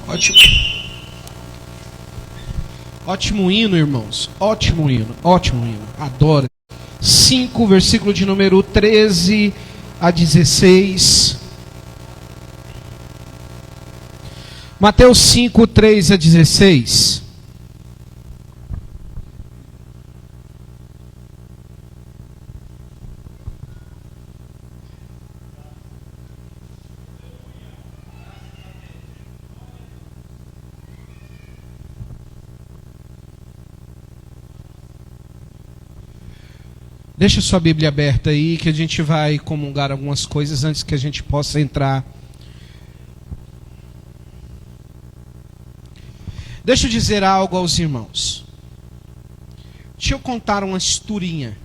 Ótimo. Ótimo hino, irmãos. Ótimo hino. Ótimo hino. Adoro. 5, versículo de número 13 a 16. Mateus 5, 3 a 16. Deixa sua Bíblia aberta aí, que a gente vai comungar algumas coisas antes que a gente possa entrar. Deixa eu dizer algo aos irmãos. Deixa eu contar uma historinha.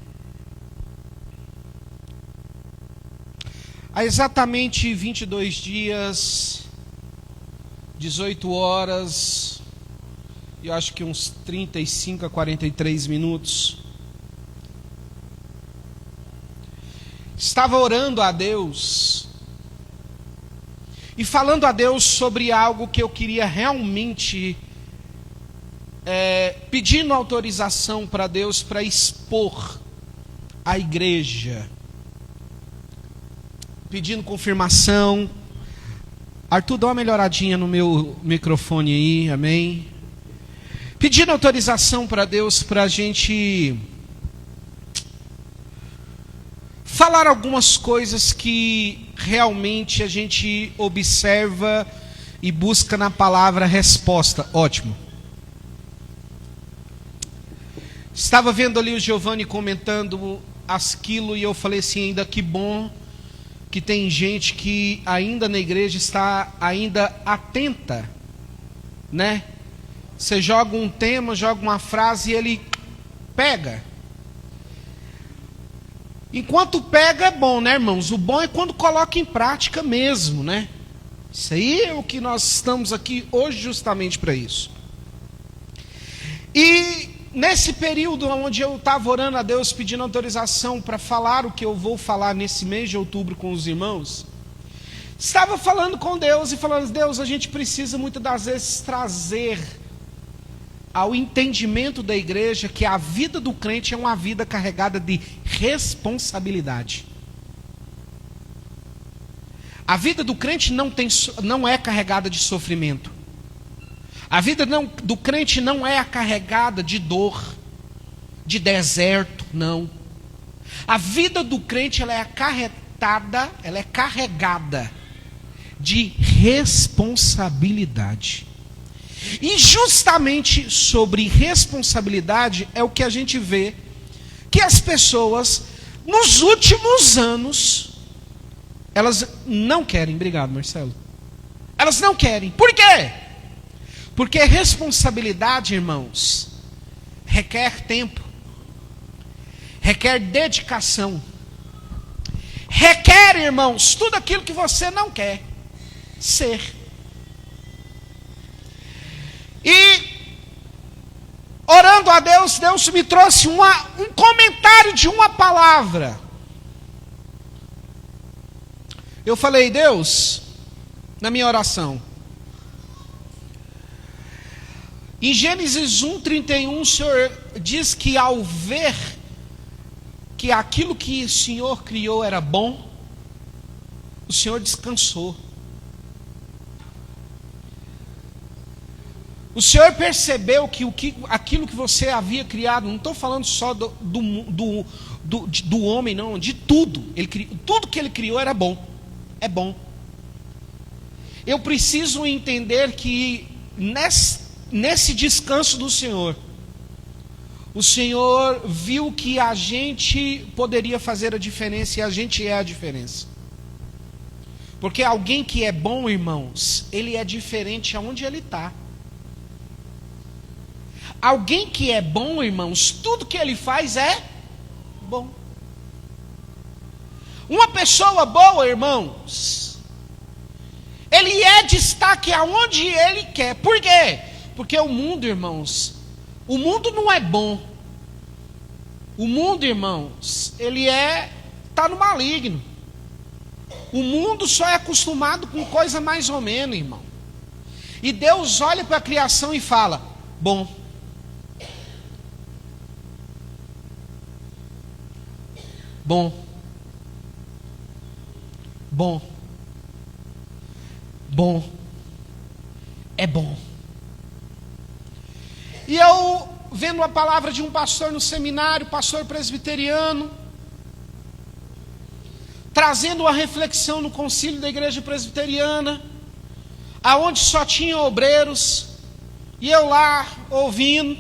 Há exatamente 22 dias, 18 horas, eu acho que uns 35 a 43 minutos, estava orando a Deus e falando a Deus sobre algo que eu queria realmente, pedindo autorização para Deus para expor à igreja, pedindo confirmação. Arthur, dá uma melhoradinha no meu microfone aí, amém? Pedindo autorização para Deus para a gente falar algumas coisas que realmente a gente observa e busca na palavra resposta. Ótimo. Estava vendo ali o Giovanni comentando aquilo e eu falei assim, ainda que bom que tem gente que ainda na igreja está ainda atenta, né? Você joga um tema, joga uma frase e ele pega. Enquanto pega é bom, né, irmãos? O bom é quando coloca em prática mesmo, né? Isso aí é o que nós estamos aqui hoje justamente para isso. E nesse período onde eu estava orando a Deus, pedindo autorização para falar o que eu vou falar nesse mês de outubro com os irmãos, estava falando com Deus e falando, Deus, a gente precisa muitas das vezes trazer ao entendimento da igreja que a vida do crente é uma vida carregada de responsabilidade. A vida do crente não é carregada de sofrimento. A vida do crente não é carregada de dor, de deserto, não. A vida do crente ela é carregada de responsabilidade. E justamente sobre responsabilidade é o que a gente vê que as pessoas nos últimos anos elas não querem. Obrigado, Marcelo. Elas não querem. Por quê? Porque responsabilidade, irmãos, requer tempo, requer dedicação, requer, irmãos, tudo aquilo que você não quer ser. E orando a Deus, Deus me trouxe um comentário de uma palavra. Eu falei, Deus, na minha oração, em Gênesis 1:31, o Senhor diz que ao ver que aquilo que o Senhor criou era bom, o Senhor descansou. O Senhor percebeu que aquilo que você havia criado, não estou falando só do homem, não, de tudo. Tudo que Ele criou era bom, é bom. Eu preciso entender que nesse descanso do Senhor, o Senhor viu que a gente poderia fazer a diferença e a gente é a diferença. Porque alguém que é bom, irmãos, ele é diferente aonde ele está. Alguém que é bom, irmãos, tudo que ele faz é bom. Uma pessoa boa, irmãos, ele é destaque aonde ele quer. Por quê? Porque o mundo, irmãos, o mundo não é bom. O mundo, irmãos, ele está no maligno. O mundo só é acostumado com coisa mais ou menos, irmão. E Deus olha para a criação e fala: bom. Bom. Bom. Bom. É bom. E eu, vendo a palavra de um pastor no seminário, pastor presbiteriano, trazendo uma reflexão no concílio da igreja presbiteriana, aonde só tinha obreiros, e eu lá ouvindo,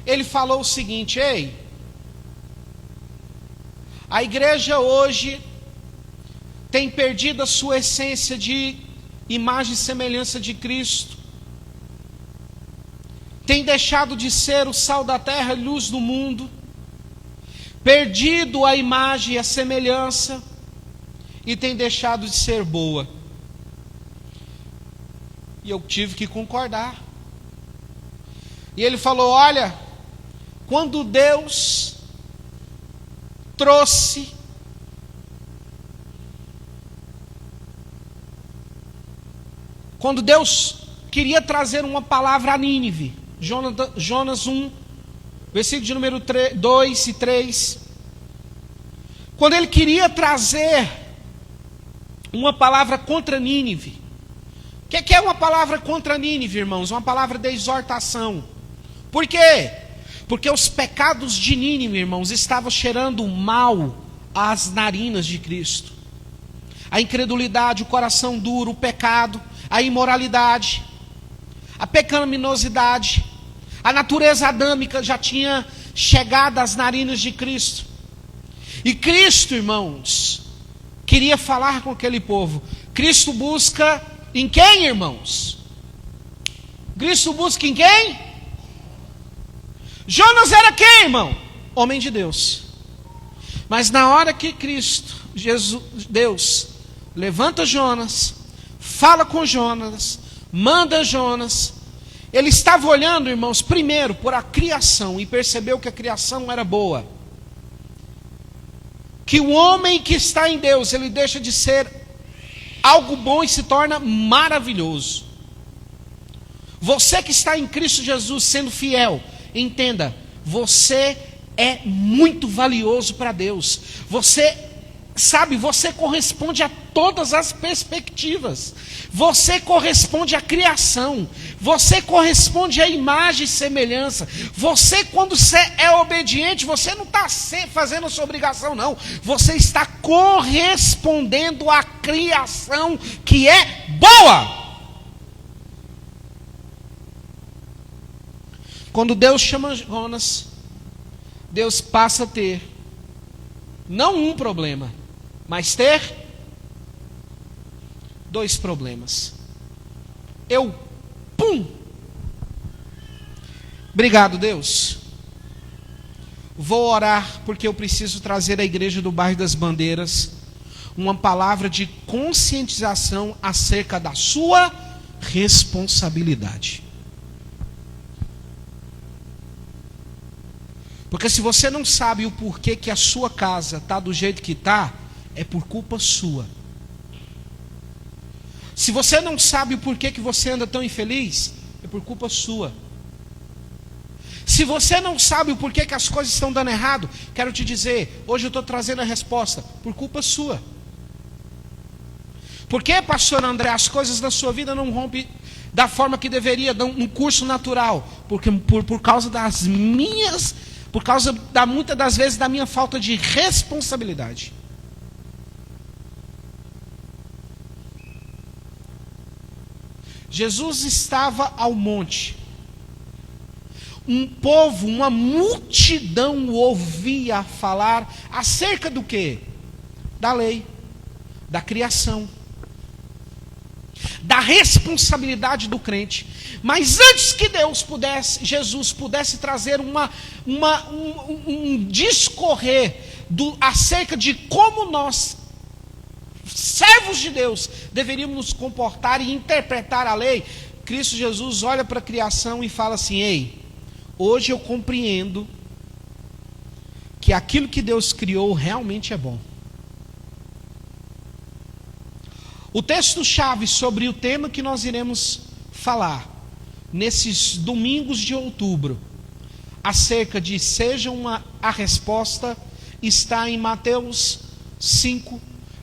ele falou o seguinte: ei, a igreja hoje tem perdido a sua essência de imagem e semelhança de Cristo, tem deixado de ser o sal da terra e luz do mundo, perdido a imagem e a semelhança, e tem deixado de ser boa. E eu tive que concordar. E ele falou: olha, quando Deus trouxe queria trazer uma palavra a Nínive, Jonas 1, versículo de número 2 e 3, quando ele queria trazer uma palavra contra Nínive. O que é uma palavra contra Nínive, irmãos? Uma palavra de exortação. Por quê? Porque os pecados de Nínive, irmãos, estavam cheirando mal às narinas de Cristo. A incredulidade, o coração duro, o pecado, a imoralidade, a pecaminosidade, a natureza adâmica já tinha chegado às narinas de Cristo. E Cristo, irmãos, queria falar com aquele povo. Cristo busca em quem, irmãos? Cristo busca em quem? Jonas era quem, irmão? Homem de Deus. Mas na hora que Deus levanta Jonas, fala com Jonas, manda Jonas, ele estava olhando, irmãos, primeiro por a criação, e percebeu que a criação era boa. Que o homem que está em Deus, ele deixa de ser algo bom e se torna maravilhoso. Você que está em Cristo Jesus sendo fiel, entenda, você é muito valioso para Deus. Você sabe, você corresponde a todas as perspectivas. Você corresponde à criação. Você corresponde à imagem e semelhança. Você, quando você é obediente, você não está fazendo a sua obrigação, não. Você está correspondendo à criação que é boa. Quando Deus chama Jonas, Deus passa a ter não um problema, mas ter dois problemas. Obrigado, Deus. Vou orar porque eu preciso trazer à igreja do bairro das Bandeiras uma palavra de conscientização acerca da sua responsabilidade. Porque se você não sabe o porquê que a sua casa está do jeito que está, é por culpa sua. Se você não sabe o porquê que você anda tão infeliz, é por culpa sua. Se você não sabe o porquê que as coisas estão dando errado, quero te dizer, hoje eu estou trazendo a resposta, por culpa sua. Por que, pastor André, as coisas da sua vida não rompem da forma que deveria, num curso natural? Porque por causa das minhas... Por causa muitas das vezes da minha falta de responsabilidade. Jesus estava ao monte. Um povo, uma multidão ouvia falar acerca do quê? Da lei, da criação, da responsabilidade do crente. Mas antes que Jesus pudesse trazer um discorrer acerca de como nós, servos de Deus, deveríamos nos comportar e interpretar a lei, Cristo Jesus olha para a criação e fala assim: ei, hoje eu compreendo que aquilo que Deus criou realmente é bom. O texto-chave sobre o tema que nós iremos falar nesses domingos de outubro acerca de a resposta, está em Mateus 5,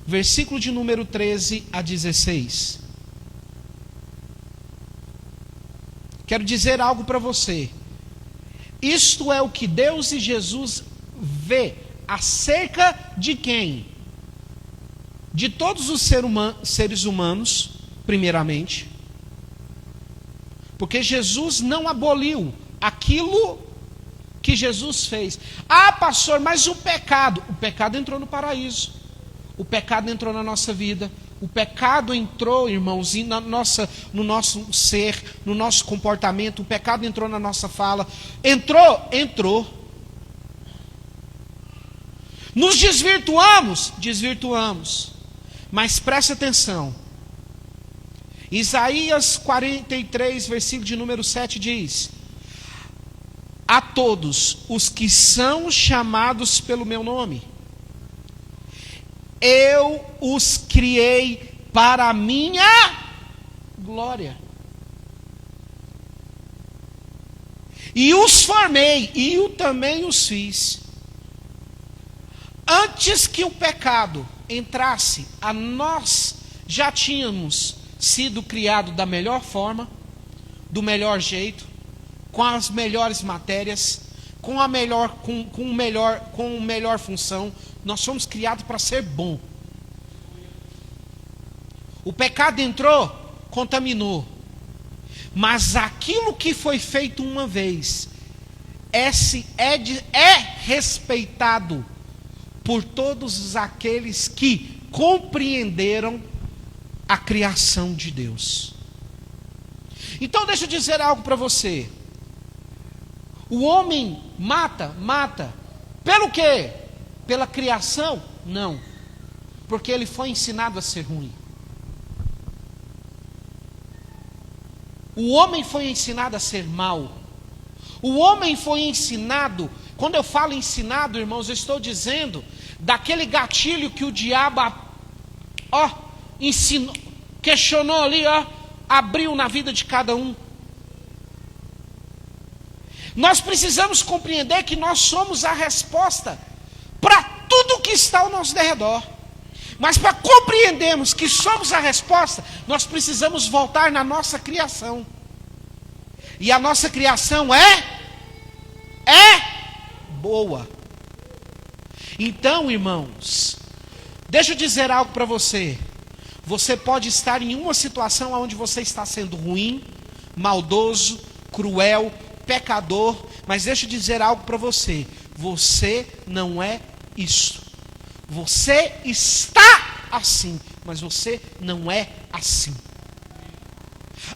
versículo de número 13 a 16. Quero dizer algo para você. Isto é o que Deus e Jesus vê acerca de quem? De todos os seres humanos, primeiramente. Porque Jesus não aboliu aquilo que Jesus fez. Ah, pastor, mas o pecado entrou no paraíso. O pecado entrou na nossa vida. O pecado entrou, irmãos, no nosso ser, no nosso comportamento. O pecado entrou na nossa fala. Entrou. Nos desvirtuamos. Mas preste atenção. Isaías 43, versículo de número 7 diz: a todos os que são chamados pelo meu nome, eu os criei para a minha glória. E os formei, e eu também os fiz. Antes que o pecado entrasse, nós já tínhamos sido criados da melhor forma, do melhor jeito, com as melhores matérias, com melhor função. Nós somos criados para ser bom. O pecado entrou, contaminou. Mas aquilo que foi feito uma vez é respeitado por todos aqueles que compreenderam a criação de Deus. Então deixa eu dizer algo para você. O homem mata. Pelo quê? Pela criação? Não. Porque ele foi ensinado a ser ruim. O homem foi ensinado a ser mau. O homem foi ensinado, quando eu falo ensinado, irmãos, eu estou dizendo daquele gatilho que o diabo, ensinou, questionou ali, abriu na vida de cada um. Nós precisamos compreender que nós somos a resposta para tudo que está ao nosso redor. Mas para compreendermos que somos a resposta, nós precisamos voltar na nossa criação. E a nossa criação é boa. Então, irmãos, deixa eu dizer algo para você. Você pode estar em uma situação onde você está sendo ruim, maldoso, cruel, pecador, mas deixa eu dizer algo para você. Você não é isso. Você está assim, mas você não é assim.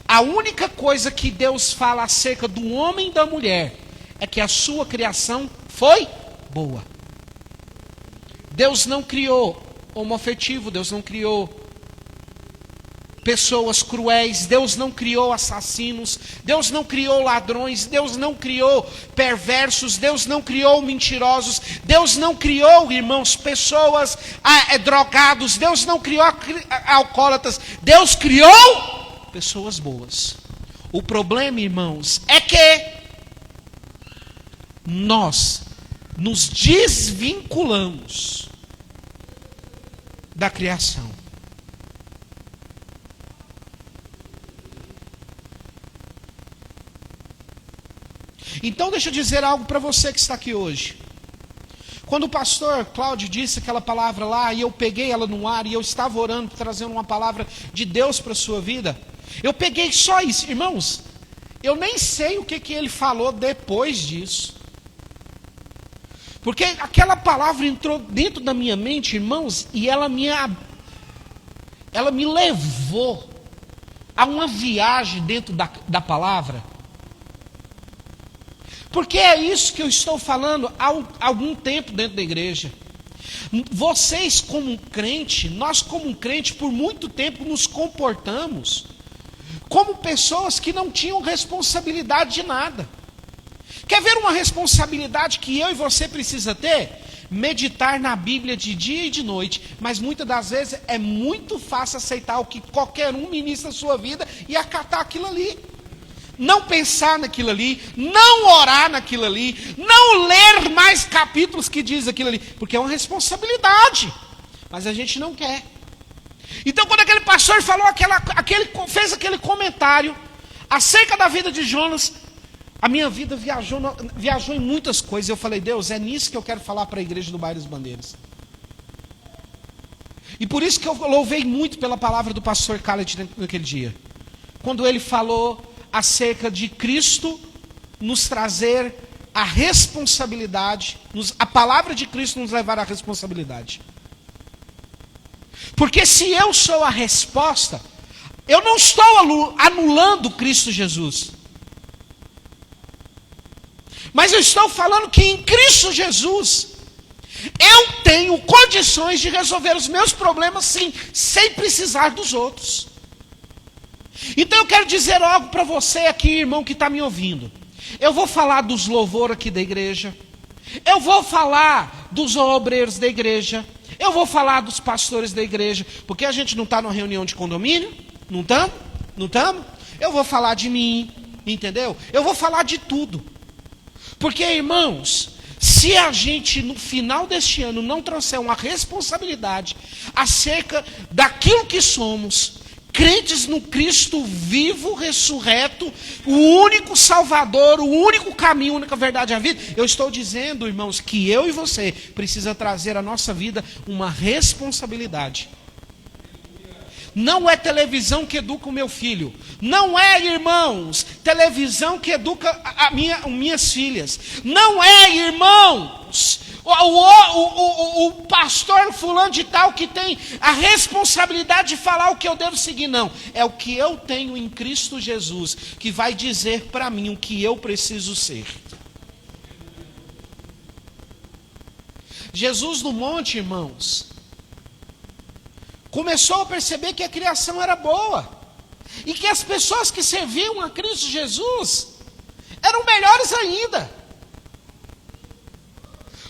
A única coisa que Deus fala acerca do homem e da mulher é que a sua criação foi boa. Deus não criou homoafetivo, Deus não criou pessoas cruéis, Deus não criou assassinos, Deus não criou ladrões, Deus não criou perversos, Deus não criou mentirosos, Deus não criou, irmãos, pessoas drogados, Deus não criou alcoólatras, Deus criou pessoas boas. O problema, irmãos, é que nós nos desvinculamos da criação. Então deixa eu dizer algo para você que está aqui hoje. Quando o pastor Cláudio disse aquela palavra lá, e eu peguei ela no ar, e eu estava orando, trazendo uma palavra de Deus para a sua vida, eu peguei só isso. Irmãos, eu nem sei o que ele falou depois disso. Porque aquela palavra entrou dentro da minha mente, irmãos, e ela me levou a uma viagem dentro da palavra. Porque é isso que eu estou falando há algum tempo dentro da igreja. Vocês como crente, nós como crente, por muito tempo nos comportamos como pessoas que não tinham responsabilidade de nada. Quer ver uma responsabilidade que eu e você precisa ter? meditar na Bíblia de dia e de noite, mas muitas das vezes é muito fácil aceitar o que qualquer um ministra na sua vida e acatar aquilo ali. Não pensar naquilo ali, não orar naquilo ali, não ler mais capítulos que diz aquilo ali, porque é uma responsabilidade, mas a gente não quer. Então quando aquele pastor falou fez aquele comentário acerca da vida de Jonas, a minha vida viajou em muitas coisas. Eu falei, Deus, é nisso que eu quero falar para a igreja do Bairro das Bandeiras. E por isso que eu louvei muito pela palavra do pastor Khaled naquele dia. Quando ele falou acerca de Cristo nos trazer a responsabilidade, a palavra de Cristo nos levar à responsabilidade. Porque se eu sou a resposta, eu não estou anulando Cristo Jesus. Mas eu estou falando que em Cristo Jesus, eu tenho condições de resolver os meus problemas sim, sem precisar dos outros. Então eu quero dizer algo para você aqui, irmão, que está me ouvindo. Eu vou falar dos louvores aqui da igreja. Eu vou falar dos obreiros da igreja. Eu vou falar dos pastores da igreja. Porque a gente não está numa reunião de condomínio? Não estamos? Não estamos? Eu vou falar de mim, entendeu? Eu vou falar de tudo. Porque, irmãos, se a gente no final deste ano não trouxer uma responsabilidade acerca daquilo que somos, crentes no Cristo vivo, ressurreto, o único Salvador, o único caminho, a única verdade à vida, eu estou dizendo, irmãos, que eu e você precisa trazer à nossa vida uma responsabilidade. Não é televisão que educa o meu filho. Não é, irmãos, televisão que educa minhas filhas. Não é, irmãos, o pastor fulano de tal que tem a responsabilidade de falar o que eu devo seguir. Não, é o que eu tenho em Cristo Jesus que vai dizer para mim o que eu preciso ser. Jesus no monte, irmãos, começou a perceber que a criação era boa. E que as pessoas que serviam a Cristo Jesus eram melhores ainda.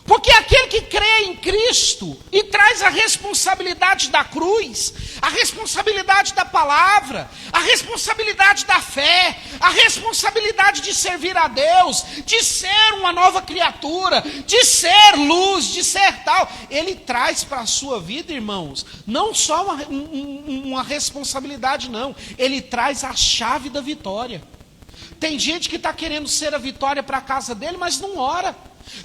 Porque aquele que crê em Cristo e traz a responsabilidade da cruz, a responsabilidade da palavra, a responsabilidade da fé, a responsabilidade de servir a Deus, de ser uma nova criatura, de ser luz, de ser tal, ele traz para a sua vida, irmãos, não só uma responsabilidade, não, ele traz a chave da vitória. Tem gente que está querendo ser a vitória para a casa dele, mas não ora.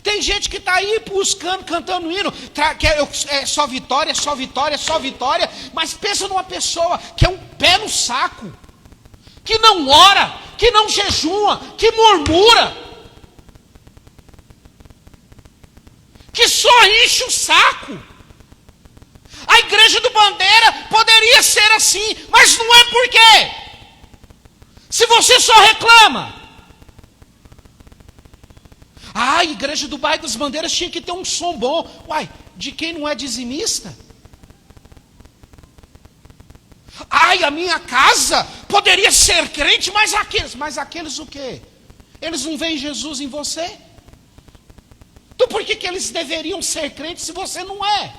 Tem gente que está aí buscando, cantando hino, que é só vitória, só vitória, só vitória, mas pensa numa pessoa que é um pé no saco, que não ora, que não jejua, que murmura, que só enche o saco. A igreja do Bandeira poderia ser assim, mas não é por quê? Se você só reclama. A igreja do Bairro das Bandeiras tinha que ter um som bom. Uai, de quem não é dizimista? Ai, a minha casa poderia ser crente, mas aqueles o quê? Eles não veem Jesus em você? Então por que eles deveriam ser crentes se você não é?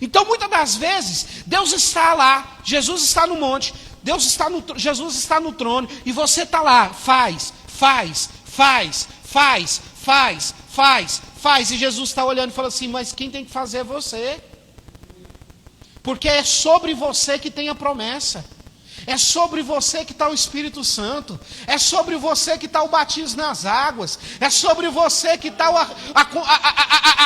Então muitas das vezes, Deus está lá, Jesus está no monte, Jesus está no trono, e você está lá, faz, e Jesus está olhando e fala assim, mas quem tem que fazer é você, porque é sobre você que tem a promessa, é sobre você que está o Espírito Santo, é sobre você que está o batismo nas águas, é sobre você que está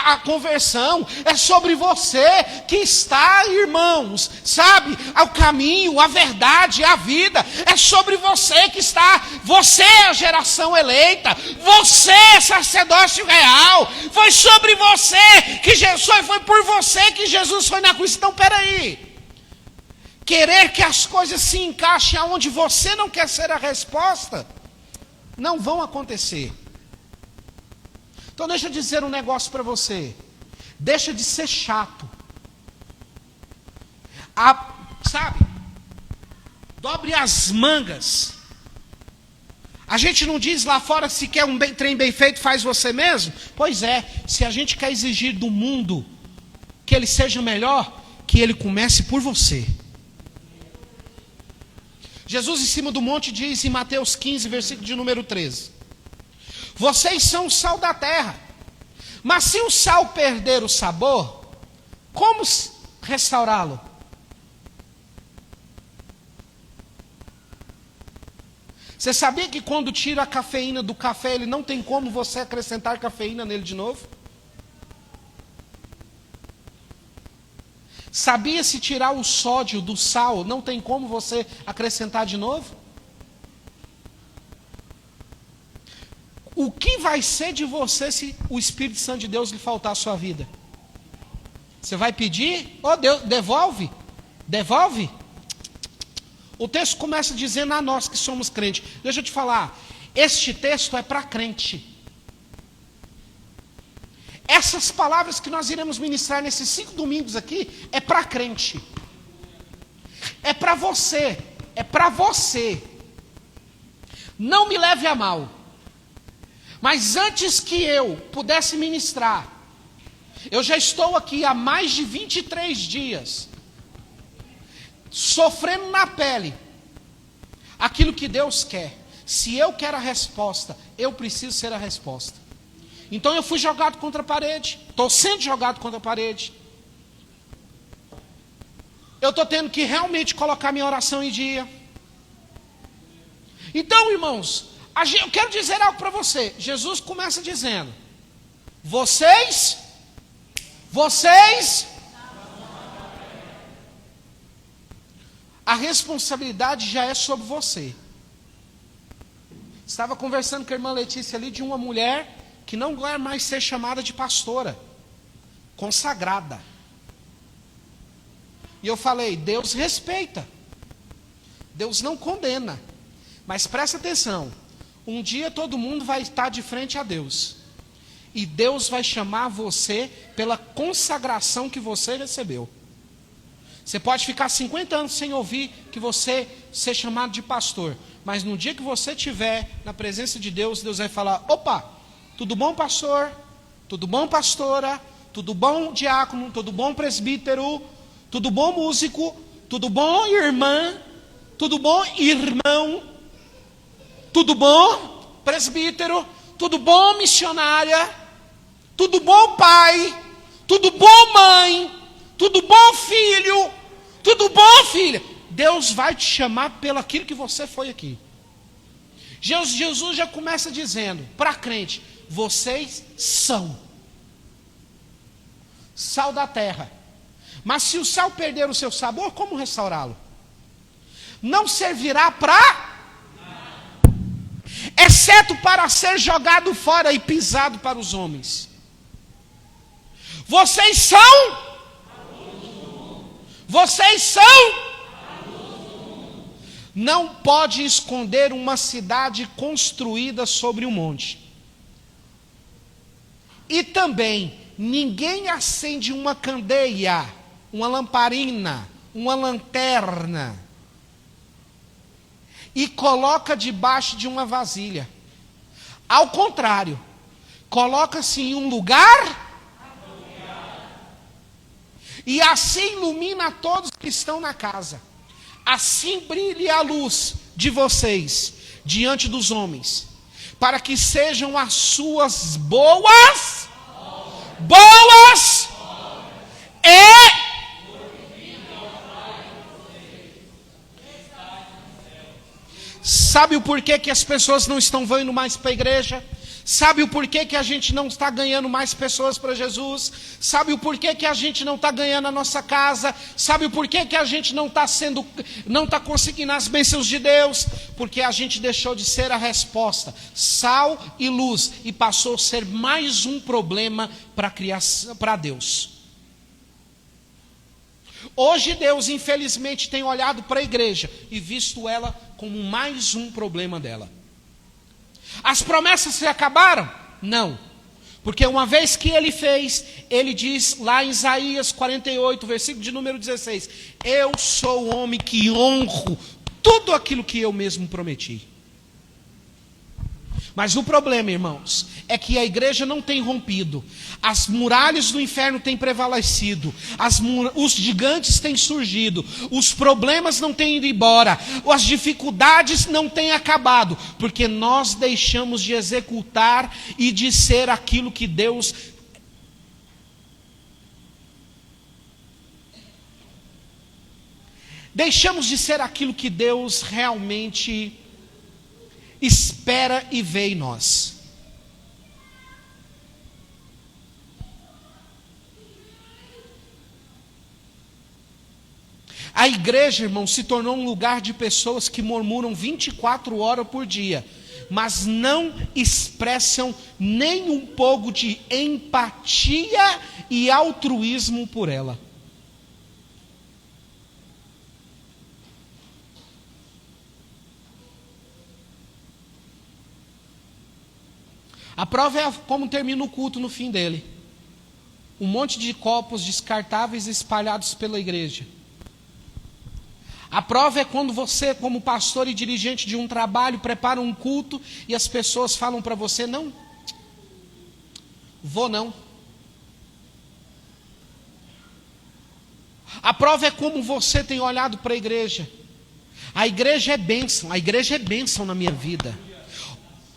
a conversão, é sobre você que está, irmãos, sabe, ao caminho, a verdade, a vida, é sobre você que está, você é a geração eleita, você é sacerdócio real, foi sobre você que Jesus, foi por você que Jesus foi na cruz. Então peraí, querer que as coisas se encaixem aonde você não quer ser a resposta, não vão acontecer. Então deixa eu dizer um negócio para você. Deixa de ser chato. Sabe? Dobre as mangas. A gente não diz lá fora, se quer um trem bem feito, faz você mesmo? Pois é, se a gente quer exigir do mundo que ele seja melhor, que ele comece por você. Jesus em cima do monte diz em Mateus 15, versículo de número 13: vocês são o sal da terra, mas se o sal perder o sabor, como restaurá-lo? Você sabia que quando tira a cafeína do café, ele não tem como você acrescentar cafeína nele de novo? Sabia se tirar o sódio do sal, não tem como você acrescentar de novo? O que vai ser de você se o Espírito Santo de Deus lhe faltar à sua vida? Você vai pedir? Oh Deus, devolve? Devolve? O texto começa dizendo a nós que somos crentes. Deixa eu te falar, este texto é para crente. Essas palavras que nós iremos ministrar nesses 5 domingos aqui, é para crente. É para você. É para você. Não me leve a mal. Mas antes que eu pudesse ministrar, eu já estou aqui há mais de 23 dias, sofrendo na pele aquilo que Deus quer. Se eu quero a resposta, eu preciso ser a resposta. Então eu fui jogado contra a parede, estou sendo jogado contra a parede. Eu estou tendo que realmente colocar minha oração em dia. Então, irmãos, eu quero dizer algo para você. Jesus começa dizendo: vocês, a responsabilidade já é sobre você. Estava conversando com a irmã Letícia ali de uma mulher que não quer mais ser chamada de pastora, consagrada. E eu falei, Deus respeita, Deus não condena, mas presta atenção, um dia todo mundo vai estar de frente a Deus, e Deus vai chamar você pela consagração que você recebeu. Você pode ficar 50 anos sem ouvir que você ser chamado de pastor, mas no dia que você estiver na presença de Deus, Deus vai falar, opa, tudo bom, pastor? Tudo bom, pastora? Tudo bom, diácono? Tudo bom, presbítero? Tudo bom, músico? Tudo bom, irmã? Tudo bom, irmão? Tudo bom, presbítero? Tudo bom, missionária? Tudo bom, pai? Tudo bom, mãe? Tudo bom, filho? Tudo bom, filha? Deus vai te chamar pelo aquilo que você foi aqui. Jesus já começa dizendo para crente: vocês são sal da terra. Mas se o sal perder o seu sabor, como restaurá-lo? Não servirá para, exceto para ser jogado fora e pisado para os homens. Vocês são, não pode esconder uma cidade construída sobre um monte. E também, ninguém acende uma candeia, uma lamparina, uma lanterna, e coloca debaixo de uma vasilha. Ao contrário, coloca-se em um lugar, e assim ilumina a todos que estão na casa. Assim brilhe a luz de vocês diante dos homens, para que sejam as suas boas e... Sabe o porquê que as pessoas não estão vindo mais para a igreja? Sabe o porquê que a gente não está ganhando mais pessoas para Jesus? Sabe o porquê que a gente não está ganhando a nossa casa? Sabe o porquê que a gente não está conseguindo as bênçãos de Deus? Porque a gente deixou de ser a resposta, sal e luz, e passou a ser mais um problema para criação, para Deus. Hoje Deus, infelizmente, tem olhado para a igreja e visto ela como mais um problema dela. As promessas se acabaram? Não. Porque uma vez que ele fez, ele diz lá em Isaías 48, versículo de número 16: eu sou o homem que honro tudo aquilo que eu mesmo prometi. Mas o problema, irmãos, é que a igreja não tem rompido. As muralhas do inferno têm prevalecido. Os gigantes têm surgido. Os problemas não têm ido embora. As dificuldades não têm acabado. Porque nós deixamos de executar e de ser aquilo que Deus... Deixamos de ser aquilo que Deus realmente espera e vê em nós. A igreja, irmão, se tornou um lugar de pessoas que murmuram 24 horas por dia, mas não expressam nem um pouco de empatia e altruísmo por ela. A prova é como termina o culto no fim dele. Um monte de copos descartáveis espalhados pela igreja. A prova é quando você, como pastor e dirigente de um trabalho, prepara um culto e as pessoas falam para você: não, vou não. A prova é como você tem olhado para a igreja. A igreja é bênção na minha vida.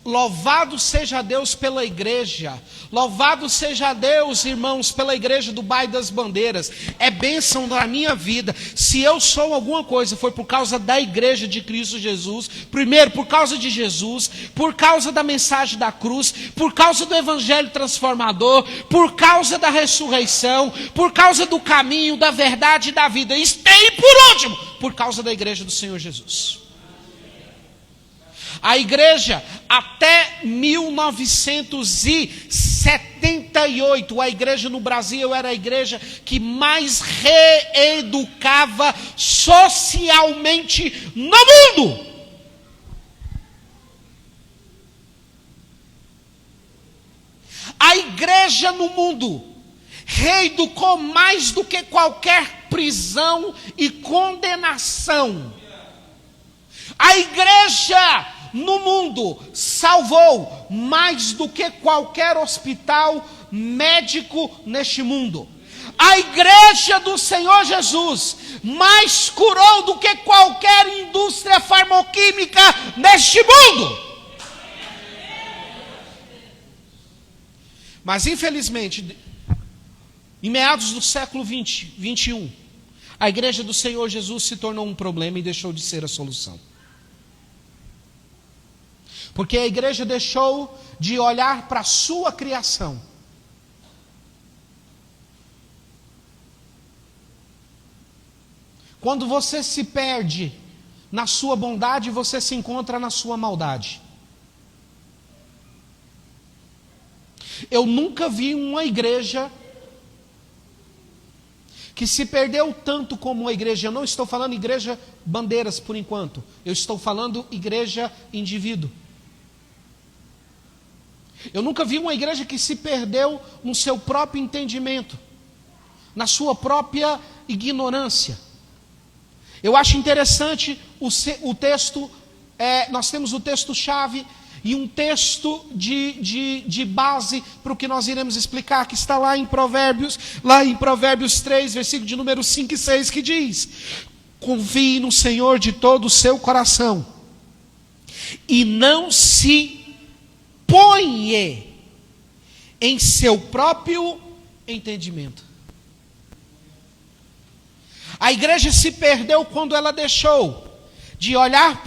Louvado seja Deus pela igreja. Louvado seja Deus, irmãos, pela igreja do Bairro das Bandeiras. É bênção da minha vida. Se eu sou alguma coisa, foi por causa da igreja de Cristo Jesus. Primeiro, por causa de Jesus. Por causa da mensagem da cruz. Por causa do evangelho transformador. Por causa da ressurreição. Por causa do caminho, da verdade e da vida. E por último, por causa da igreja do Senhor Jesus. A igreja, até 1978, a igreja no Brasil era a igreja que mais reeducava socialmente no mundo. A igreja no mundo reeducou mais do que qualquer prisão e condenação. A igreja no mundo salvou mais do que qualquer hospital médico neste mundo. A igreja do Senhor Jesus mais curou do que qualquer indústria farmacêutica neste mundo. Mas infelizmente, em meados do século 21, a igreja do Senhor Jesus se tornou um problema e deixou de ser a solução. Porque a igreja deixou de olhar para a sua criação. Quando você se perde na sua bondade, você se encontra na sua maldade. Eu nunca vi uma igreja que se perdeu tanto como a igreja. Eu não estou falando igreja bandeiras por enquanto. Eu estou falando igreja indivíduo. Eu nunca vi uma igreja que se perdeu no seu próprio entendimento, na sua própria ignorância. Eu acho interessante o texto, nós temos o texto-chave e um texto de base para o que nós iremos explicar, que está lá em Provérbios 3, versículo de número 5 e 6, que diz: confie no Senhor de todo o seu coração e não se põe em seu próprio entendimento. A igreja se perdeu quando ela deixou de olhar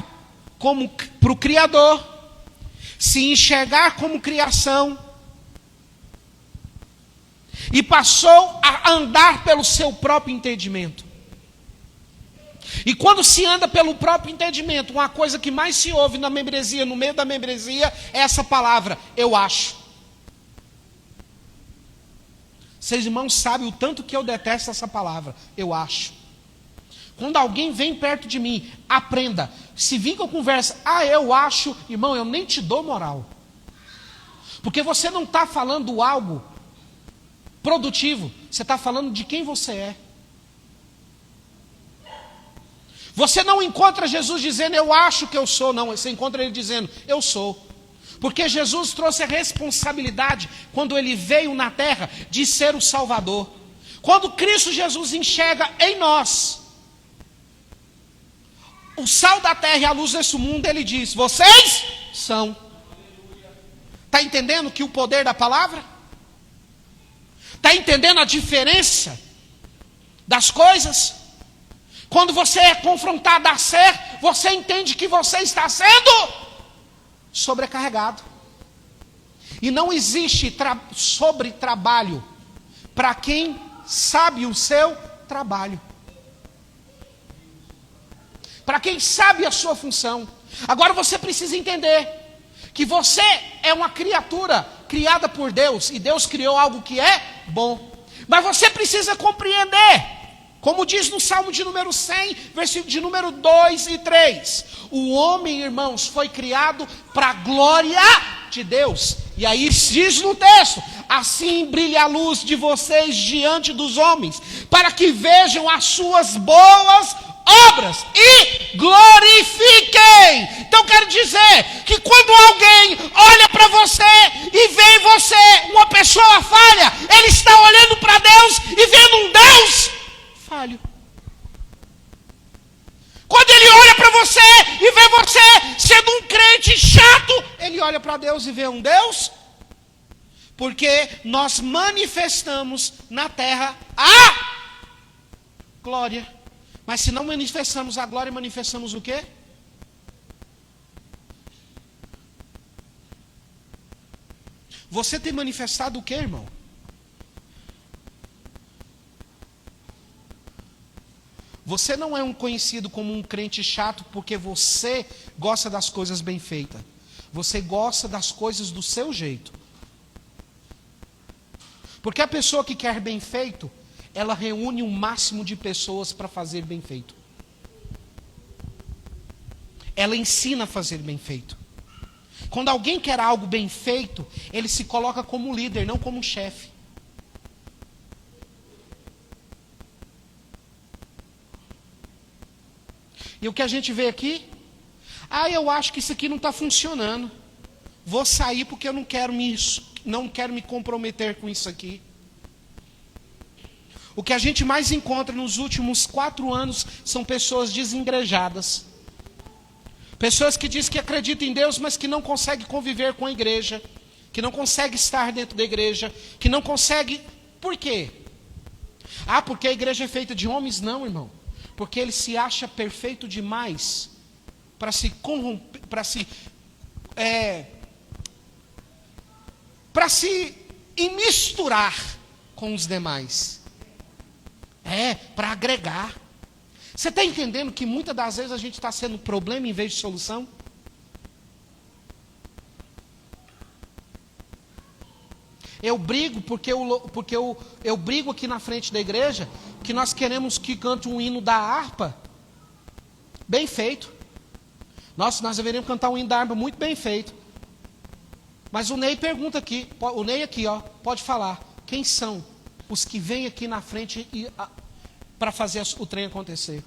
para o Criador, se enxergar como criação, e passou a andar pelo seu próprio entendimento. E quando se anda pelo próprio entendimento, uma coisa que mais se ouve na membresia, no meio da membresia, é essa palavra: eu acho. Vocês irmãos sabem o tanto que eu detesto essa palavra, eu acho. Quando alguém vem perto de mim, aprenda. Se vir com a conversa, eu acho, irmão, eu nem te dou moral. Porque você não está falando algo produtivo, você está falando de quem você é. Você não encontra Jesus dizendo eu acho que eu sou, não. Você encontra ele dizendo eu sou. Porque Jesus trouxe a responsabilidade, quando ele veio na terra, de ser o Salvador. Quando Cristo Jesus enxerga em nós o sal da terra e a luz desse mundo, ele diz: vocês são. Está entendendo que o poder da palavra? Está entendendo a diferença das coisas? Quando você é confrontado a ser, você entende que você está sendo sobrecarregado. E não existe sobretrabalho para quem sabe o seu trabalho. Para quem sabe a sua função. Agora você precisa entender que você é uma criatura criada por Deus, e Deus criou algo que é bom. Mas você precisa compreender, como diz no Salmo de número 100, versículo de número 2 e 3. O homem, irmãos, foi criado para a glória de Deus. E aí diz no texto: assim brilha a luz de vocês diante dos homens, para que vejam as suas boas obras e glorifiquem. Então quero dizer que quando alguém olha para você e vê em você uma pessoa falha, ele está olhando para Deus e vendo um Deus falho. Quando ele olha para você e vê você sendo um crente chato, ele olha para Deus e vê um Deus, porque nós manifestamos na terra a glória. Mas se não manifestamos a glória, manifestamos o quê? Você tem manifestado o quê, irmão? Você não é um conhecido como um crente chato porque você gosta das coisas bem feitas. Você gosta das coisas do seu jeito. Porque a pessoa que quer bem feito, ela reúne um máximo de pessoas para fazer bem feito. Ela ensina a fazer bem feito. Quando alguém quer algo bem feito, ele se coloca como líder, não como chefe. E o que a gente vê aqui? Eu acho que isso aqui não está funcionando. Vou sair porque eu não quero me comprometer com isso aqui. O que a gente mais encontra nos últimos 4 anos são pessoas desengrejadas. Pessoas que dizem que acreditam em Deus, mas que não conseguem conviver com a igreja. Que não conseguem estar dentro da igreja. Que não conseguem... Por quê? Porque a igreja é feita de homens? Não, irmão. Porque ele se acha perfeito demais para se corromper, para se misturar com os demais. Para agregar. Você está entendendo que muitas das vezes a gente está sendo problema em vez de solução? Eu brigo porque eu brigo aqui na frente da igreja que nós queremos que cante um hino da harpa bem feito. Nós deveríamos cantar um hino da harpa muito bem feito. Mas o Ney pergunta aqui, o Ney aqui, pode falar, quem são os que vêm aqui na frente para fazer o trem acontecer?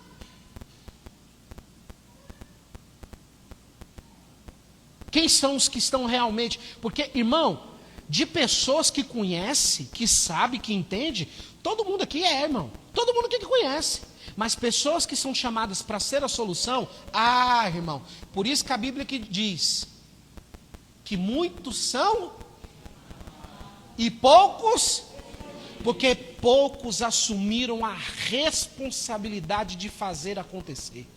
Quem são os que estão realmente? Porque, irmão, de pessoas que conhece, que sabe, que entende, todo mundo aqui irmão. Todo mundo aqui que conhece. Mas pessoas que são chamadas para ser a solução, irmão, por isso que a Bíblia que diz que muitos são e poucos, porque poucos assumiram a responsabilidade de fazer acontecer.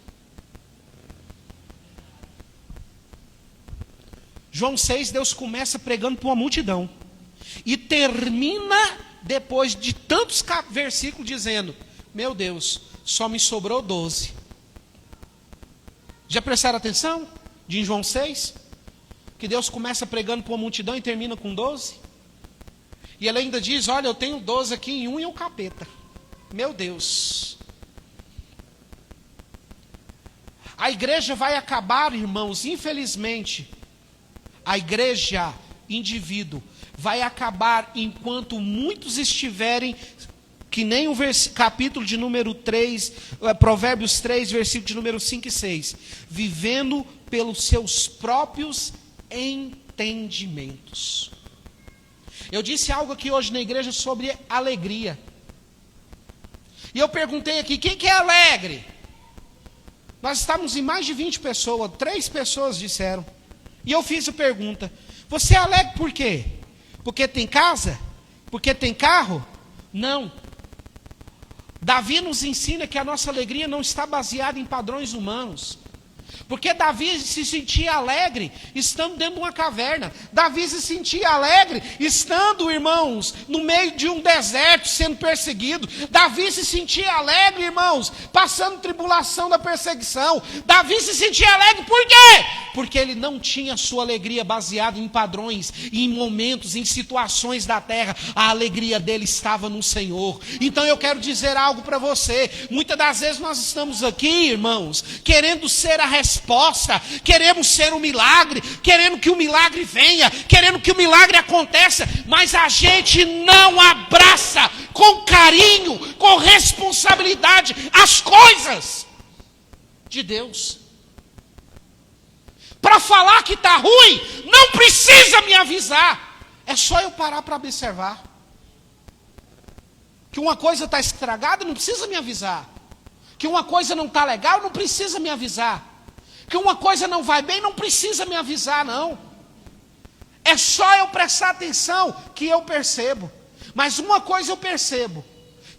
João 6, Deus começa pregando para uma multidão. E termina, depois de tantos versículos, dizendo: meu Deus, só me sobrou 12. Já prestaram atenção? De João 6? Que Deus começa pregando para uma multidão e termina com 12. E ele ainda diz: olha, eu tenho 12 aqui em um e o capeta. Meu Deus. A igreja vai acabar, irmãos, infelizmente. A igreja, indivíduo, vai acabar enquanto muitos estiverem, que nem o capítulo de número 3, Provérbios 3, versículo de número 5 e 6, vivendo pelos seus próprios entendimentos. Eu disse algo aqui hoje na igreja sobre alegria. E eu perguntei aqui, quem que é alegre? Nós estávamos em mais de 20 pessoas, 3 pessoas disseram. E eu fiz a pergunta, você é alegre por quê? Porque tem casa? Porque tem carro? Não. Davi nos ensina que a nossa alegria não está baseada em padrões humanos. Porque Davi se sentia alegre estando dentro de uma caverna. Davi se sentia alegre estando, irmãos, no meio de um deserto, sendo perseguido. Davi se sentia alegre, irmãos, passando tribulação da perseguição. Davi se sentia alegre por quê? Porque ele não tinha sua alegria baseada em padrões, em momentos, em situações da terra. A alegria dele estava no Senhor. Então eu quero dizer algo para você. Muitas das vezes nós estamos aqui, irmãos, querendo ser a resposta, queremos ser um milagre, querendo que o milagre venha, querendo que o milagre aconteça, mas a gente não abraça com carinho, com responsabilidade as coisas de Deus. Para falar que está ruim, não precisa me avisar, é só eu parar para observar. Que uma coisa está estragada, não precisa me avisar. Que uma coisa não está legal, não precisa me avisar. Que uma coisa não vai bem, não precisa me avisar, não. É só eu prestar atenção que eu percebo. Mas uma coisa eu percebo,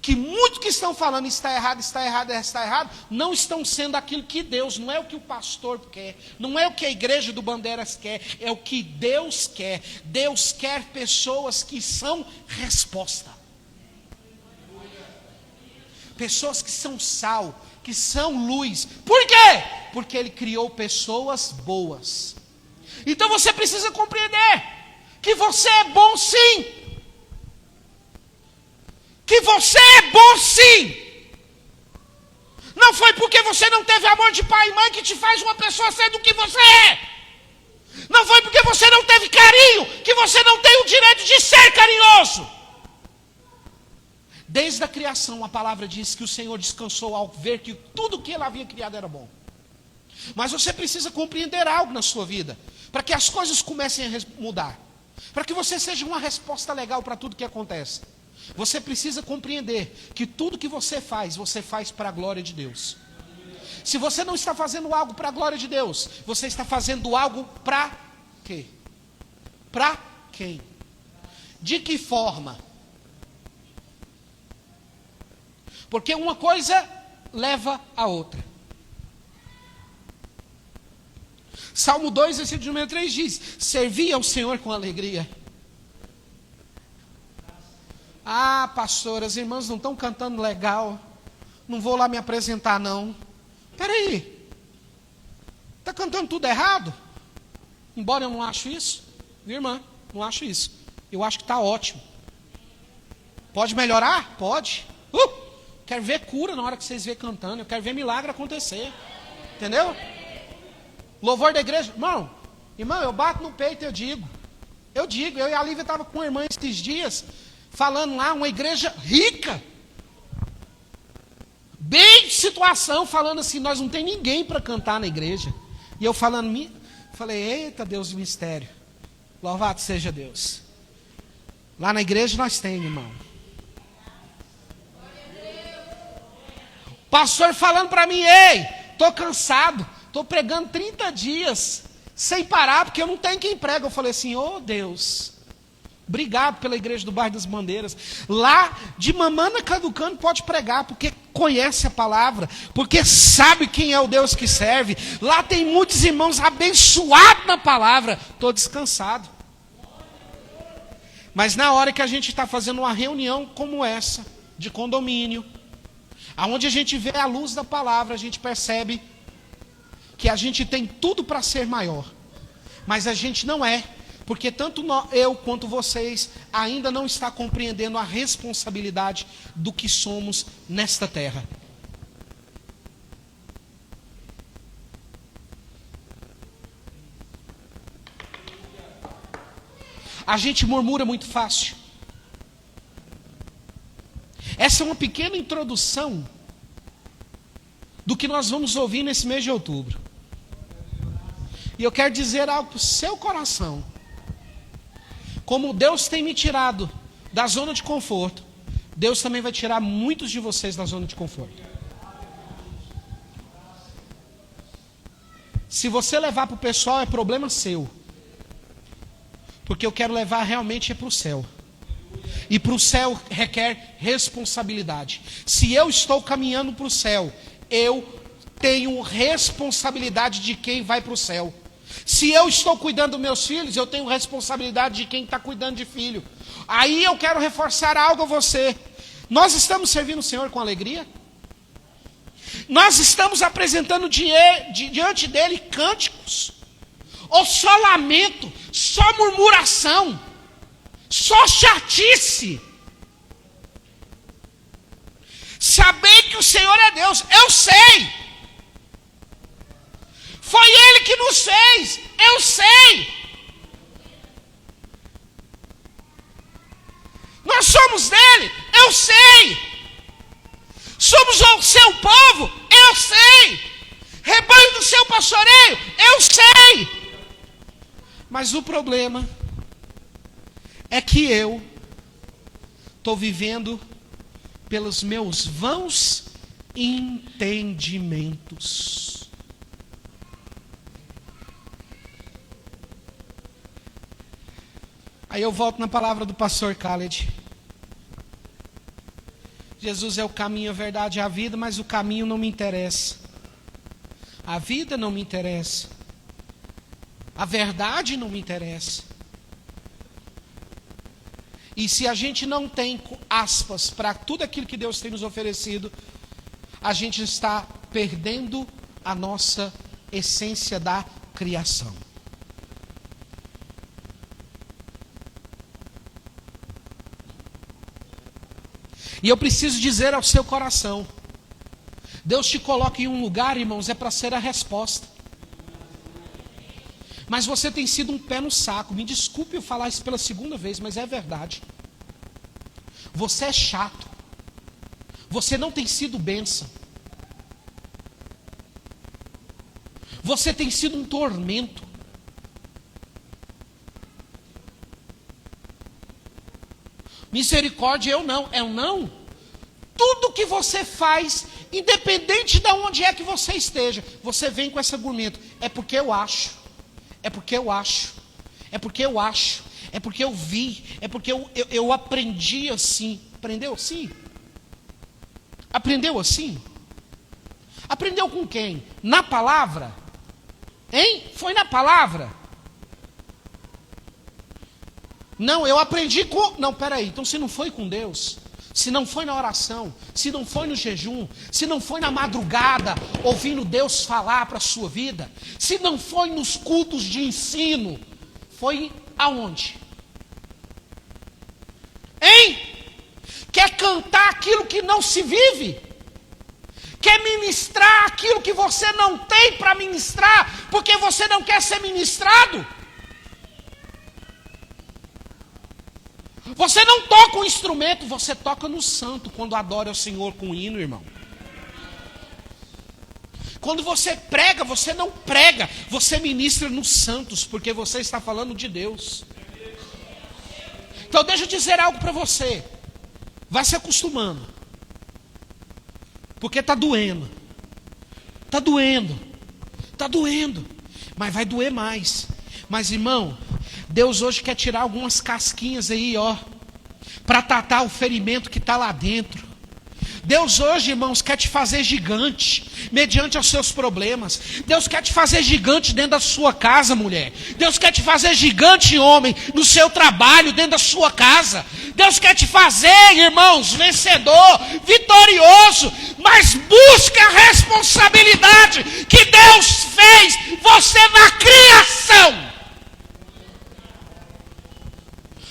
que muitos que estão falando está errado, está errado, está errado, não estão sendo aquilo que Deus, não é o que o pastor quer, não é o que a igreja do Bandeiras quer, é o que Deus quer. Deus quer pessoas que são resposta. Pessoas que são sal, que são luz. Por quê? Porque Ele criou pessoas boas. Então você precisa compreender que você é bom sim. Que você é bom sim. Não foi porque você não teve amor de pai e mãe que te faz uma pessoa ser do que você é. Não foi porque você não teve carinho que você não tem o direito de ser carinhoso. Desde a criação, a palavra diz que o Senhor descansou ao ver que tudo que Ele havia criado era bom. Mas você precisa compreender algo na sua vida, para que as coisas comecem a mudar, para que você seja uma resposta legal para tudo que acontece. Você precisa compreender que tudo que você faz para a glória de Deus. Se você não está fazendo algo para a glória de Deus, você está fazendo algo para quê? Para quem? De que forma? Porque uma coisa leva a outra. Salmo 2, versículo número 3 diz: servi ao Senhor com alegria. Ah, pastor, as irmãs não estão cantando legal, não vou lá me apresentar não. Espera aí, está cantando tudo errado? Embora eu não acho isso, minha irmã, não acho isso. Eu acho que está ótimo. Pode melhorar? Pode. Quero ver cura na hora que vocês verem cantando. Eu quero ver milagre acontecer. Entendeu? Louvor da igreja. Irmão, eu bato no peito e eu digo. Eu e a Lívia estava com a irmã esses dias, falando lá, uma igreja rica. Bem de situação, falando assim, nós não tem ninguém para cantar na igreja. E eu falei, eita Deus do mistério. Louvado seja Deus. Lá na igreja nós temos, irmão. Pastor falando para mim, ei, estou cansado, estou pregando 30 dias, sem parar, porque eu não tenho quem prega. Eu falei assim, Deus, obrigado pela igreja do bairro das Bandeiras. Lá de Mamana Caducando pode pregar, porque conhece a palavra, porque sabe quem é o Deus que serve. Lá tem muitos irmãos abençoados na palavra, estou descansado. Mas na hora que a gente está fazendo uma reunião como essa, de condomínio, aonde a gente vê a luz da palavra, a gente percebe que a gente tem tudo para ser maior. Mas a gente não é, porque tanto eu quanto vocês ainda não está compreendendo a responsabilidade do que somos nesta terra. A gente murmura muito fácil. Essa é uma pequena introdução do que nós vamos ouvir nesse mês de outubro. E eu quero dizer algo para o seu coração. como Deus tem me tirado da zona de conforto, Deus também vai tirar muitos de vocês da zona de conforto. Se você levar para o pessoal, é problema seu. Porque eu quero levar realmente para o céu. E para o céu requer responsabilidade. Se eu estou caminhando para o céu, eu tenho responsabilidade de quem vai para o céu. Se eu estou cuidando dos meus filhos, eu tenho responsabilidade de quem está cuidando de filho. Aí eu quero reforçar algo a você. Nós estamos servindo o Senhor com alegria? Nós estamos apresentando diante dele cânticos? Ou só lamento, só murmuração, só chatice? Saber que o Senhor é Deus, eu sei. Foi Ele que nos fez, eu sei. Nós somos dele, eu sei. Somos o seu povo, eu sei. Rebanho do seu pastoreio, eu sei. Mas o problema é que eu estou vivendo pelos meus vãos entendimentos. Aí eu volto na palavra do pastor Khaled. Jesus é o caminho, a verdade e a vida, mas o caminho não me interessa. A vida não me interessa. A verdade não me interessa. E se a gente não tem aspas para tudo aquilo que Deus tem nos oferecido, a gente está perdendo a nossa essência da criação. E eu preciso dizer ao seu coração, Deus te coloca em um lugar, irmãos, é para ser a resposta. Mas você tem sido um pé no saco. Me desculpe eu falar isso pela segunda vez, mas é verdade. Você é chato. Você não tem sido bênção. Você tem sido um tormento. Misericórdia, eu não. Tudo que você faz, independente de onde é que você esteja, você vem com esse argumento. É porque eu acho. É porque eu acho. É porque eu acho. É porque eu vi. É porque eu aprendi assim. Aprendeu assim? Aprendeu assim? Aprendeu com quem? Na palavra? Hein? Foi na palavra? Não, eu aprendi com... Não, peraí. Então se não foi com Deus, se não foi na oração, se não foi no jejum, se não foi na madrugada, ouvindo Deus falar para a sua vida, se não foi nos cultos de ensino, foi aonde? Hein? Quer cantar aquilo que não se vive? Quer ministrar aquilo que você não tem para ministrar, porque você não quer ser ministrado? Você não toca um instrumento, você toca no santo quando adora o Senhor com hino, irmão. Quando você prega, você não prega, você ministra nos santos, porque você está falando de Deus. Então deixa eu dizer algo para você. Vai se acostumando. Porque está doendo. Está doendo. Está doendo. Mas vai doer mais. Mas irmão, Deus hoje quer tirar algumas casquinhas aí, para tratar o ferimento que está lá dentro. Deus hoje, irmãos, quer te fazer gigante, mediante os seus problemas. Deus quer te fazer gigante dentro da sua casa, mulher. Deus quer te fazer gigante, homem, no seu trabalho, dentro da sua casa. Deus quer te fazer, irmãos, vencedor, vitorioso. Mas busca a responsabilidade que Deus fez você na criação.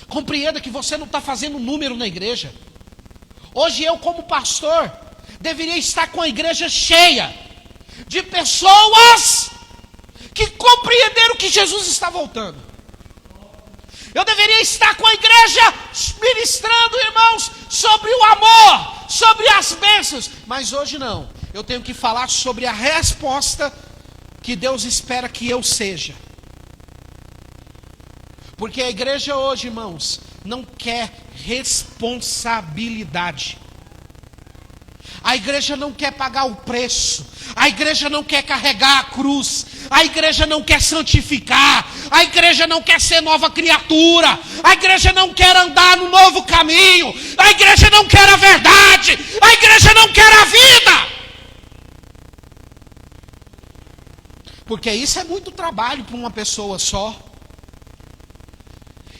Compreenda que você não está fazendo número na igreja. Hoje eu, como pastor, deveria estar com a igreja cheia de pessoas que compreenderam que Jesus está voltando. Eu deveria estar com a igreja ministrando, irmãos, sobre o amor, sobre as bênçãos. Mas hoje não. Eu tenho que falar sobre a resposta que Deus espera que eu seja. Porque a igreja hoje, irmãos, não quer responsabilidade. A igreja não quer pagar o preço. A igreja não quer carregar a cruz. A igreja não quer santificar. A igreja não quer ser nova criatura. A igreja não quer andar no novo caminho. A igreja não quer a verdade. A igreja não quer a vida. Porque isso é muito trabalho para uma pessoa só.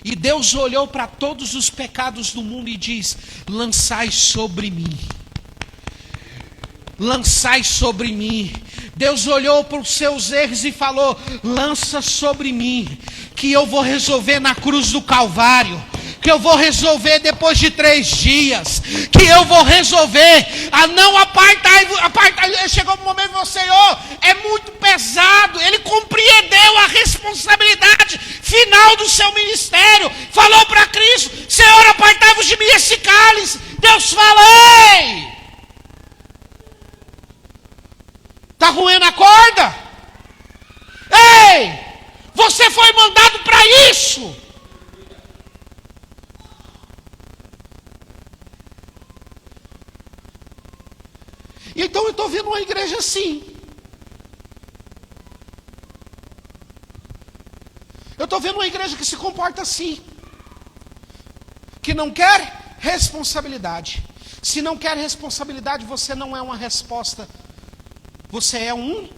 E Deus olhou para todos os pecados do mundo e diz: lançai sobre mim. Lançai sobre mim. Deus olhou para os seus erros e falou: lança sobre mim, que eu vou resolver na cruz do Calvário, que eu vou resolver depois de 3 dias, que eu vou resolver. Não apartai. Chegou um momento que você, Senhor, é muito pesado. Ele compreendeu a responsabilidade final do seu ministério. Falou para Cristo: Senhor, apartai-vos de mim esse cálice. Deus fala: ei, está roendo a corda? Ei, você foi mandado para isso. Então eu estou vendo uma igreja assim. Eu estou vendo uma igreja que se comporta assim. Que não quer responsabilidade. Se não quer responsabilidade, você não é uma resposta. Você é um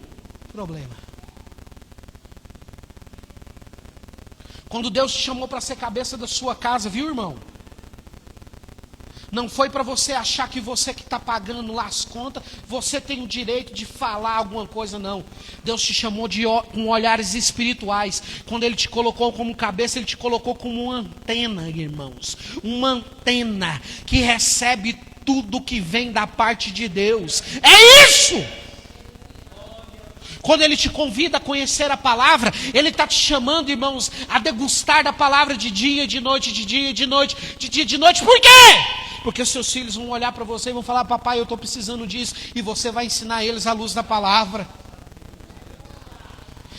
problema. Quando Deus te chamou para ser cabeça da sua casa, viu, irmão? Não foi para você achar que você que está pagando lá as contas, você tem o direito de falar alguma coisa, não. Deus te chamou com olhares espirituais. Quando Ele te colocou como cabeça, Ele te colocou como uma antena, irmãos. Uma antena que recebe tudo que vem da parte de Deus. É isso! Quando Ele te convida a conhecer a palavra, Ele está te chamando, irmãos, a degustar da palavra de dia, de noite, de dia, de noite, de dia, de noite. Por quê? Porque os seus filhos vão olhar para você e vão falar: papai, eu estou precisando disso. E você vai ensinar eles à luz da palavra.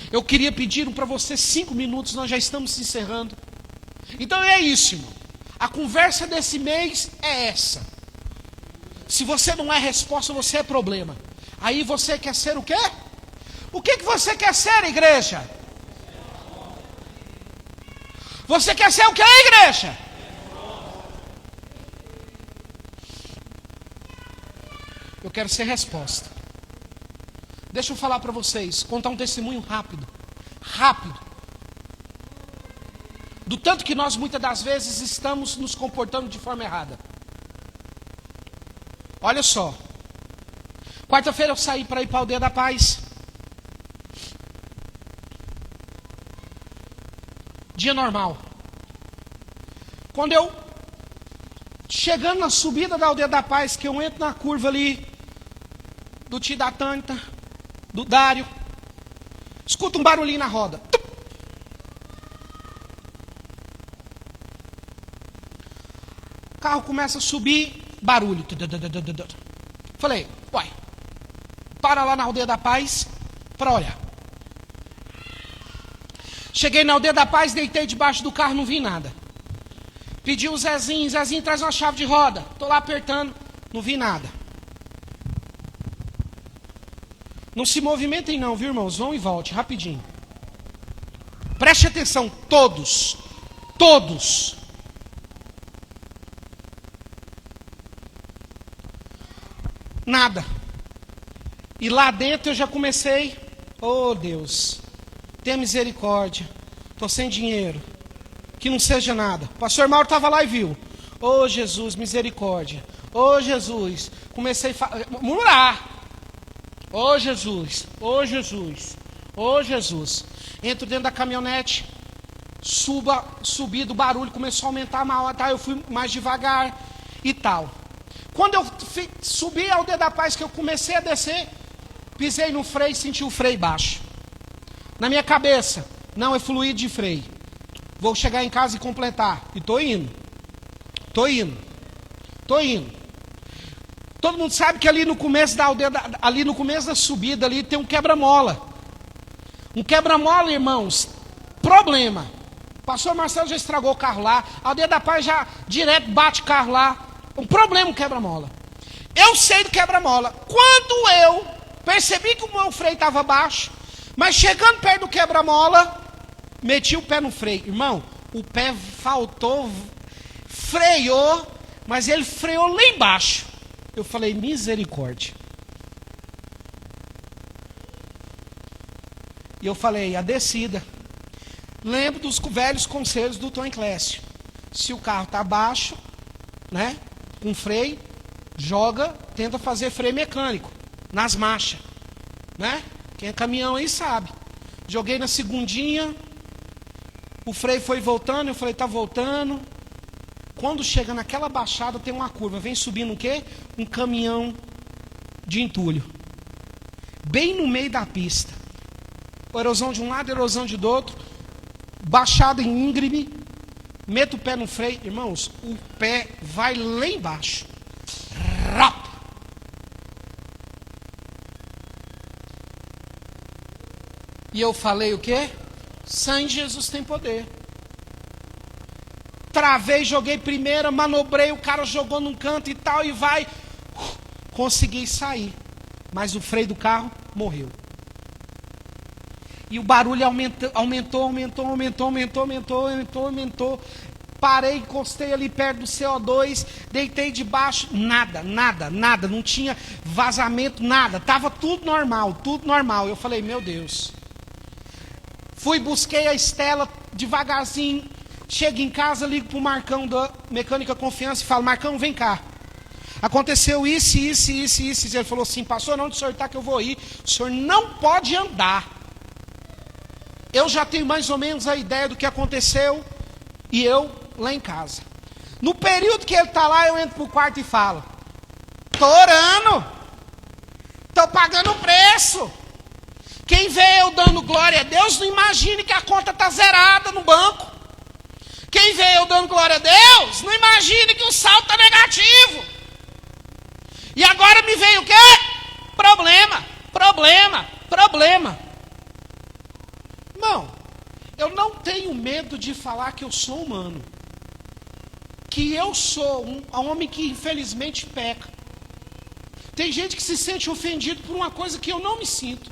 Eu queria pedir para você 5 minutos, nós já estamos se encerrando. Então é isso, irmão. A conversa desse mês é essa. Se você não é resposta, você é problema. Aí você quer ser o quê? O que você quer ser, igreja? Você quer ser o que, igreja? Eu quero ser resposta. Deixa eu falar para vocês, contar um testemunho rápido. Do tanto que nós muitas das vezes estamos nos comportando de forma errada. Olha só. Quarta-feira eu saí para ir para a Aldeia da Paz. Dia normal. Quando eu, chegando na subida da Aldeia da Paz, que eu entro na curva ali, do tio da Tânia, do Dário, escuto um barulhinho na roda. O carro começa a subir, barulho. Falei: uai, para lá na Aldeia da Paz para olhar. Cheguei na Aldeia da Paz, deitei debaixo do carro, não vi nada. Pedi o Zezinho traz uma chave de roda. Estou lá apertando, não vi nada. Não se movimentem não, viu, irmãos? Vão e volte, rapidinho. Preste atenção, todos. Nada. E lá dentro eu já comecei: oh Deus, tenha misericórdia, estou sem dinheiro, que não seja nada. O pastor Mauro estava lá e viu: oh Jesus, misericórdia, oh Jesus. Comecei a murmurar: oh Jesus, oh Jesus, oh Jesus. Entro dentro da caminhonete, subi do barulho, começou a aumentar uma hora, tá? Eu fui mais devagar e tal. Quando eu subi ao Aldeia da Paz, que eu comecei a descer, pisei no freio e senti o freio baixo. Na minha cabeça: não, é fluido de freio. Vou chegar em casa e completar. E estou indo. Todo mundo sabe que ali no começo da aldeia, ali no começo da subida, ali tem um quebra-mola. Um quebra-mola, irmãos, problema. Pastor Marcelo já estragou o carro lá. A Aldeia da Paz já direto bate carro lá. Um problema o quebra-mola. Eu sei do quebra-mola. Quando eu percebi que o meu freio estava baixo, mas chegando perto do quebra-mola, meti o pé no freio. Irmão, o pé faltou, freou, mas ele freou lá embaixo. Eu falei, misericórdia. E eu falei, a descida. Lembro dos velhos conselhos do Tom Clécio. Se o carro está baixo, né, com freio, tenta fazer freio mecânico, nas marchas, né? Quem é caminhão aí sabe. Joguei na segundinha, o freio foi voltando, eu falei, tá voltando. Quando chega naquela baixada, tem uma curva, vem subindo o quê? Um caminhão de entulho. Bem no meio da pista. Erosão de um lado, erosão de outro. Baixada em íngreme. Meto o pé no freio. Irmãos, o pé vai lá embaixo. Rap! E eu falei o quê? Sangue de Jesus tem poder. Travei, joguei primeira, manobrei, o cara jogou num canto e tal, e vai. Consegui sair. Mas o freio do carro morreu. E o barulho aumentou. Parei, encostei ali perto do CO2, deitei debaixo, nada. Não tinha vazamento, nada. Estava tudo normal. Eu falei, meu Deus. Busquei a Estela devagarzinho. Chego em casa, ligo para o Marcão da Mecânica Confiança e falo, Marcão, vem cá. Aconteceu isso. Ele falou assim, pastor, onde o senhor está que eu vou ir? O senhor não pode andar. Eu já tenho mais ou menos a ideia do que aconteceu. E eu lá em casa. No período que ele está lá, eu entro para o quarto e falo, tô orando. Tô pagando o preço. Quem vê eu dando glória a Deus, não imagine que a conta está zerada no banco. Quem vê eu dando glória a Deus, não imagine que o saldo está negativo. E agora me veio o quê? Problema. Irmão, eu não tenho medo de falar que eu sou humano. Que eu sou um homem que infelizmente peca. Tem gente que se sente ofendido por uma coisa que eu não me sinto.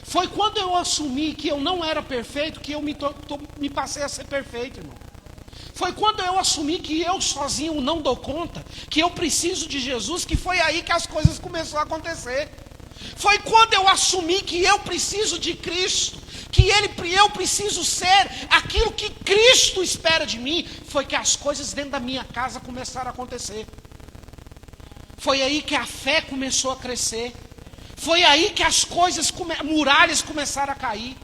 Foi quando eu assumi que eu não era perfeito que eu me passei a ser perfeito, irmão. Foi quando eu assumi que eu sozinho não dou conta, que eu preciso de Jesus, que foi aí que as coisas começaram a acontecer. Foi quando eu assumi que eu preciso de Cristo, que eu preciso ser aquilo que Cristo espera de mim, foi que as coisas dentro da minha casa começaram a acontecer. Foi aí que a fé começou a crescer. Foi aí que as coisas, muralhas começaram a cair.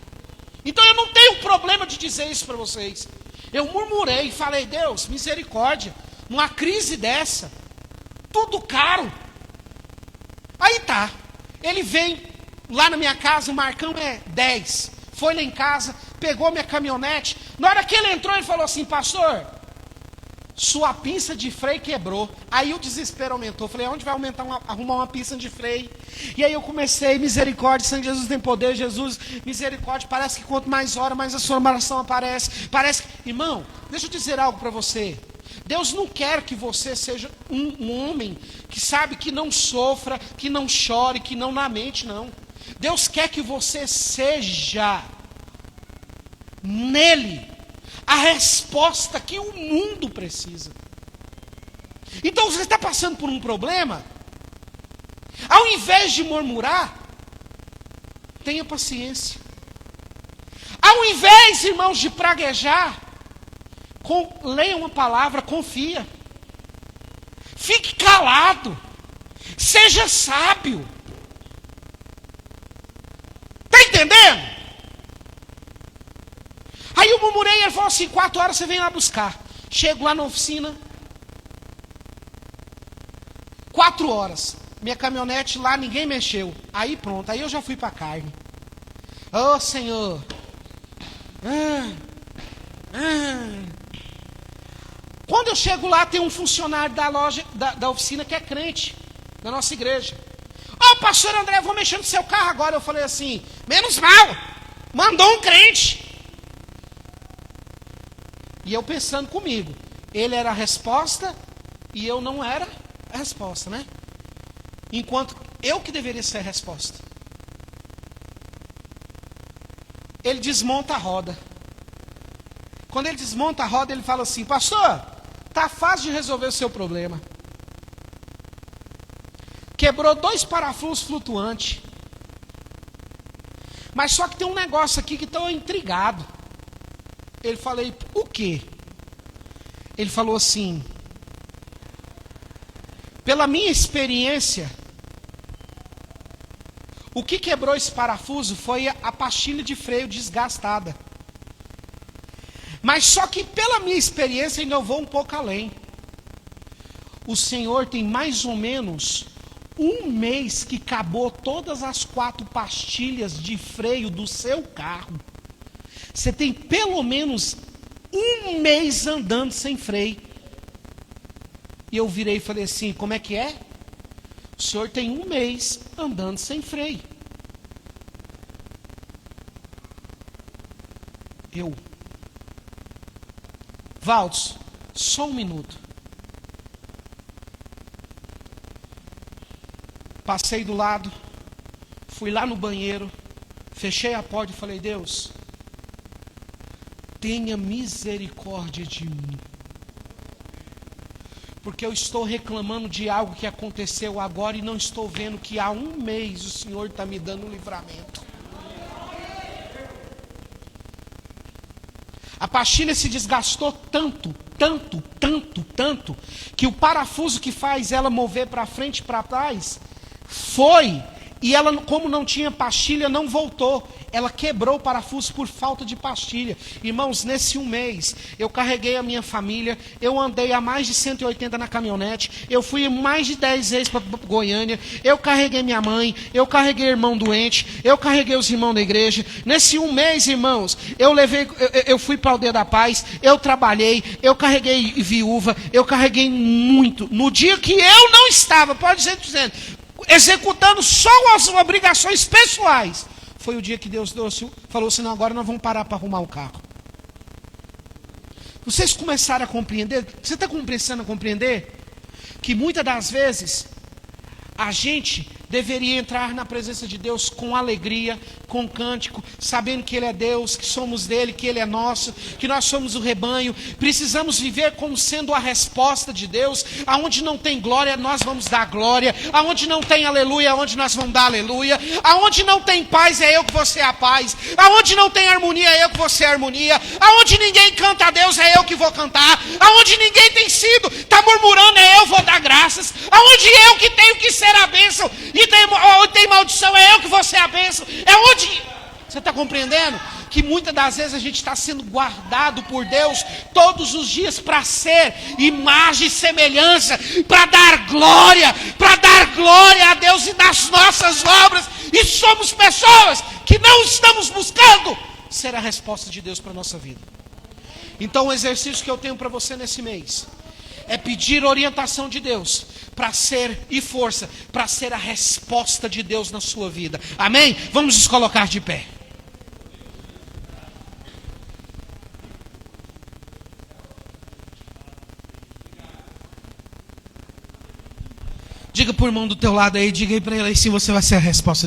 Então eu não tenho problema de dizer isso para vocês. Eu murmurei e falei, Deus, misericórdia, numa crise dessa, tudo caro. Aí tá, ele vem lá na minha casa, o Marcão é 10, foi lá em casa, pegou minha caminhonete. Na hora que ele entrou, ele falou assim, pastor, sua pinça de freio quebrou. Aí o desespero aumentou. Eu falei, onde vai arrumar uma pinça de freio? E aí eu comecei, misericórdia, sangue de Jesus tem poder, Jesus, misericórdia. Parece que quanto mais ora, mais a sua oração aparece. Parece que, irmão, deixa eu dizer algo para você. Deus não quer que você seja um homem que sabe que não sofra, que não chore, que não lamente, não. Deus quer que você seja nele a resposta que o mundo precisa. Então você está passando por um problema, ao invés de murmurar, tenha paciência. Ao invés, irmãos, de praguejar, leia uma palavra, confia. Fique calado. Seja sábio. Está entendendo? Aí eu murmurei, ele falou assim, 4 horas você vem lá buscar. Chego lá na oficina, 4 horas. Minha caminhonete lá, ninguém mexeu. Aí pronto, aí eu já fui para a carne. Ô Senhor. Quando eu chego lá, tem um funcionário da loja, da oficina que é crente, da nossa igreja. Ô pastor André, eu vou mexer no seu carro agora. Eu falei assim, menos mal, mandou um crente. E eu pensando comigo, ele era a resposta e eu não era a resposta, né? Enquanto eu que deveria ser a resposta. Ele desmonta a roda. Quando ele desmonta a roda, ele fala assim: pastor, tá fácil de resolver o seu problema. Quebrou 2 parafusos flutuantes. Mas só que tem um negócio aqui que estou intrigado. Ele falei, o quê? Ele falou assim: pela minha experiência, o que quebrou esse parafuso foi a pastilha de freio desgastada. Mas só que pela minha experiência ainda eu vou um pouco além. O Senhor tem mais ou menos 1 mês que acabou todas as 4 pastilhas de freio do seu carro. Você tem pelo menos 1 mês andando sem freio. E eu virei e falei assim: como é que é? O senhor tem 1 mês andando sem freio. Valdes, só 1 minuto. Passei do lado, fui lá no banheiro, fechei a porta e falei: Deus, tenha misericórdia de mim. Porque eu estou reclamando de algo que aconteceu agora e não estou vendo que há 1 mês o Senhor está me dando um livramento. A pastilha se desgastou tanto, que o parafuso que faz ela mover para frente e para trás foi, e ela, como não tinha pastilha, não voltou. Ela quebrou o parafuso por falta de pastilha. Irmãos, nesse 1 mês, eu carreguei a minha família, eu andei a mais de 180 na caminhonete, eu fui mais de 10 vezes para Goiânia, eu carreguei minha mãe, eu carreguei irmão doente, eu carreguei os irmãos da igreja. Nesse 1 mês, irmãos, eu fui para a Aldeia da Paz, eu trabalhei, eu carreguei viúva, eu carreguei muito. No dia que eu não estava, pode dizer, executando só as obrigações pessoais, foi o dia que Deus falou assim: não, agora nós vamos parar para arrumar o carro. Vocês começaram a compreender? Você está começando a compreender? Que muitas das vezes a gente deveria entrar na presença de Deus com alegria, com cântico, sabendo que Ele é Deus, que somos dele, que Ele é nosso, que nós somos o rebanho. Precisamos viver como sendo a resposta de Deus. Aonde não tem glória, nós vamos dar glória. Aonde não tem aleluia, aonde nós vamos dar aleluia. Aonde não tem paz, é eu que vou ser a paz. Aonde não tem harmonia, é eu que vou ser a harmonia. Aonde ninguém canta a Deus, é eu que vou cantar. Aonde ninguém tem sido, está murmurando, é eu vou dar graças. Aonde eu que tenho que ser a bênção e tem maldição, é eu que vou ser a bênção. É onde... Você está compreendendo? Que muitas das vezes a gente está sendo guardado por Deus todos os dias para ser imagem e semelhança, para dar glória a Deus e das nossas obras. E somos pessoas que não estamos buscando ser a resposta de Deus para a nossa vida. Então o exercício que eu tenho para você nesse mês é pedir orientação de Deus para ser, e força, para ser a resposta de Deus na sua vida. Amém? Vamos nos colocar de pé. Diga para o irmão do teu lado aí, diga aí para ele aí se você vai ser a resposta.